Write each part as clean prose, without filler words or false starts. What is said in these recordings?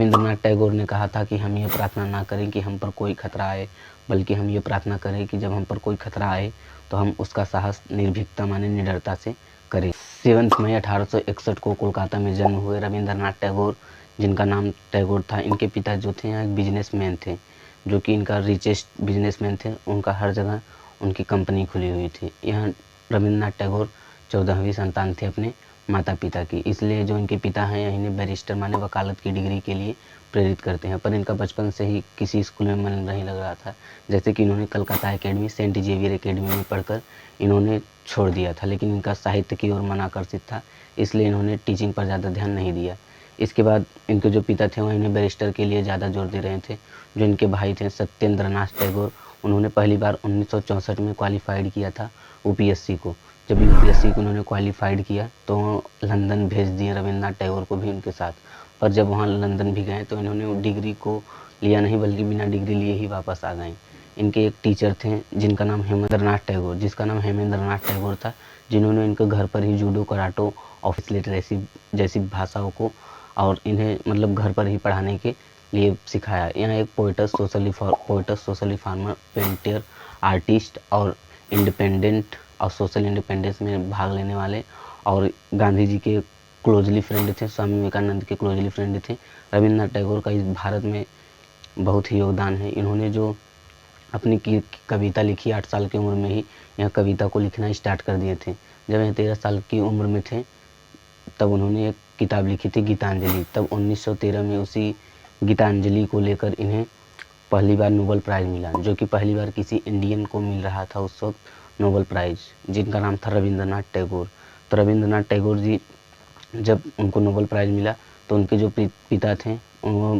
रविंद्रनाथ टैगोर ने कहा था कि हम ये प्रार्थना ना करें कि हम पर कोई खतरा आए, बल्कि हम ये प्रार्थना करें कि जब हम पर कोई खतरा आए तो हम उसका साहस निर्भीकता माने निडरता से करें। 7 मई 1861 को कोलकाता में जन्म हुए रविंद्रनाथ टैगोर, जिनका नाम टैगोर था, इनके पिता जो थे एक बिजनेसमैन थे, जो कि इनका रिचेस्ट बिजनेसमैन थे। उनका हर जगह उनकी कंपनी खुली हुई थी। यहाँ रविंद्रनाथ टैगोर 14वीं संतान थे अपने माता पिता की, इसलिए जो इनके पिता हैं इन्हें बैरिस्टर माने वकालत की डिग्री के लिए प्रेरित करते हैं। पर इनका बचपन से ही किसी स्कूल में मन नहीं लग रहा था, जैसे कि इन्होंने Calcutta academy, saint Xavier academy में पढ़कर इन्होंने छोड़ दिया था। लेकिन इनका साहित्य की ओर मन आकर्षित था, इसलिए इन्होंने टीचिंग पर ज़्यादा ध्यान नहीं दिया। इसके बाद इनके जो पिता थे वह इन्हें बैरिस्टर के लिए ज़्यादा जोर दे रहे थे। जो इनके भाई थे सत्येंद्रनाथ टैगोर, उन्होंने पहली बार 1964 में क्वालिफाइड किया था यूपीएससी को। जब यूपीएससी को उन्होंने क्वालिफाइड किया तो लंदन भेज दिए रविंद्रनाथ टैगोर को भी उनके साथ। पर जब वहाँ लंदन भी गए तो इन्होंने डिग्री को लिया नहीं, बल्कि बिना डिग्री लिए ही वापस आ गए। इनके एक टीचर थे जिनका नाम हेमेंद्रनाथ टैगोर, जिसका नाम हेमेंद्रनाथ टैगोर था, जिन्होंने इनको घर पर ही जूडो, कराटो, ऑफिस लिटरेसी जैसी भाषाओं को और इन्हें मतलब घर पर ही पढ़ाने के लिए सिखाया। यहाँ एक poet's, socially farmer, painter, artist और इंडिपेंडेंट और सोशल इंडिपेंडेंस में भाग लेने वाले और गांधी जी के क्लोजली फ्रेंड थे, स्वामी विवेकानंद के क्लोजली फ्रेंड थे। रविंद्रनाथ टैगोर का इस भारत में बहुत ही योगदान है। इन्होंने जो अपनी कविता लिखी 8 साल की उम्र में ही यह कविता को लिखना स्टार्ट कर दिए थे। जब यह 13 साल की उम्र में थे तब उन्होंने एक किताब लिखी थी गीतांजलि। तब 1913 में उसी गीतांजलि को लेकर इन्हें पहली बार नोबेल प्राइज़ मिला, जो कि पहली बार किसी इंडियन को मिल रहा था उस वक्त नोबेल प्राइज़, जिनका नाम था रविंद्रनाथ टैगोर। तो रविंद्रनाथ टैगोर जी जब उनको नोबेल प्राइज़ मिला तो उनके जो पिता थे वो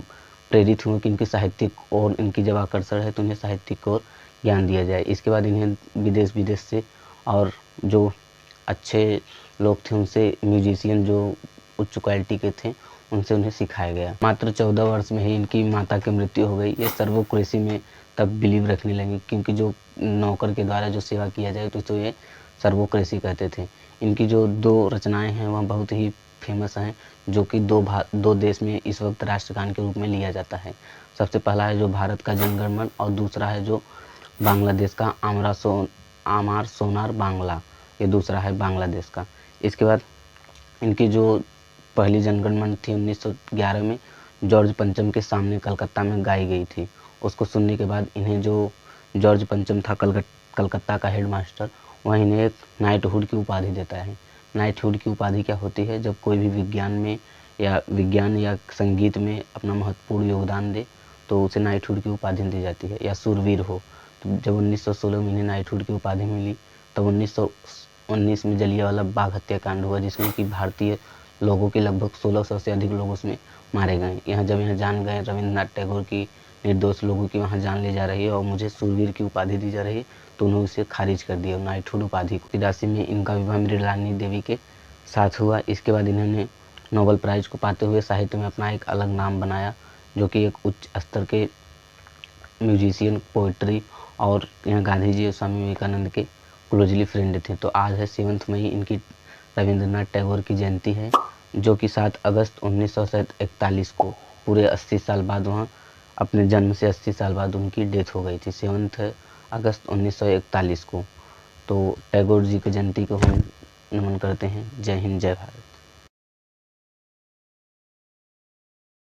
प्रेरित हुए कि इनकी साहित्यिक और इनकी जब आकर्षण है तो उन्हें साहित्यिक और ज्ञान दिया जाए। इसके बाद इन्हें विदेश से और जो अच्छे लोग थे उनसे, म्यूजिशियन जो उच्च क्वालिटी के थे, उनसे उन्हें सिखाया गया। मात्र 14 वर्ष में ही इनकी माता की मृत्यु हो गई। ये सर्वोक्रेसी में तब बिलीव रखने लगे, क्योंकि जो नौकर के द्वारा जो सेवा किया जाए तो ये सर्वोक्रेसी कहते थे। इनकी जो 2 रचनाएं हैं वह बहुत ही फेमस हैं, जो कि दो देश में इस वक्त राष्ट्रगान के रूप में लिया जाता है। सबसे पहला है जो भारत का जनगण मन और दूसरा है जो बांग्लादेश का आमार सोनार बांग्ला, ये दूसरा है बांग्लादेश का। इसके बाद इनकी जो पहली जनगण मन थी 1911 में जॉर्ज पंचम के सामने कलकत्ता में गाई गई थी। उसको सुनने के बाद इन्हें जो जॉर्ज पंचम था कलकत्ता का हेडमास्टर, वह इन्हें एक नाइटहुड की उपाधि देता है। नाइटहुड की उपाधि क्या होती है? जब कोई भी विज्ञान या संगीत में अपना महत्वपूर्ण योगदान दे तो उसे नाइटहुड की उपाधि दी जाती है, या सूरवीर हो। तो जब 1916 में इन्हें नाइटहुड की उपाधि मिली तब 1919 में जलियांवाला बाग हत्याकांड हुआ, जिसमें कि भारतीय लोगों के लगभग 1600 से अधिक लोग उसमें मारे गए। जब यहाँ जान गए रविंद्रनाथ टैगोर की निर्दोष लोगों की वहाँ जान ले जा रही है और मुझे सूरवीर की उपाधि दी जा रही है, तो उन्होंने उसे खारिज कर दिया नाइटहुड उपाधि को। 83 में इनका विवाह मृणालिनी देवी के साथ हुआ। इसके बाद इन्होंने नोबेल प्राइज़ को पाते हुए साहित्य में अपना एक अलग नाम बनाया, जो कि एक उच्च स्तर के म्यूजिशियन, पोइट्री और यहाँ गांधी जी और स्वामी विवेकानंद के क्लोजली फ्रेंड थे। तो आज है 7 मई इनकी रविंद्रनाथ टैगोर की जयंती है, जो कि 7 अगस्त 1941 को पूरे 80 साल बाद, वहाँ अपने जन्म से 80 साल बाद उनकी डेथ हो गई थी 7 अगस्त 1941 को। तो टैगोर जी की जयंती को हम नमन करते हैं। जय हिंद, जय भारत।